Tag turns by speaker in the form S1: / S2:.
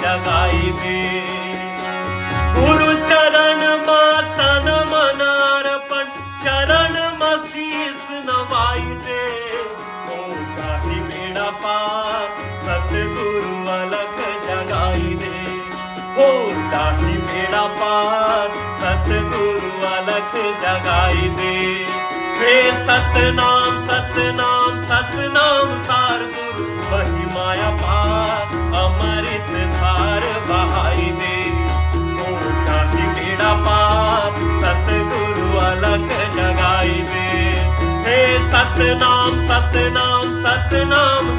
S1: जगाई दे। गुरु चरण मां तन मन अर्पण, चरण में शीस नवाई दे। हो जाहि बेड़ा पार सतगुरु अलख जगाई दे। हो जाहि बेड़ा पार सतगुरु अलख जगाई दे। हे सतनाम सतनाम सतनाम सार गुरु, महिमाया पार अमृत धार बहाई दे। हो जाहि बेड़ा पार सतगुरु अलख जगाई दे। हे सतनाम सतनाम सतनाम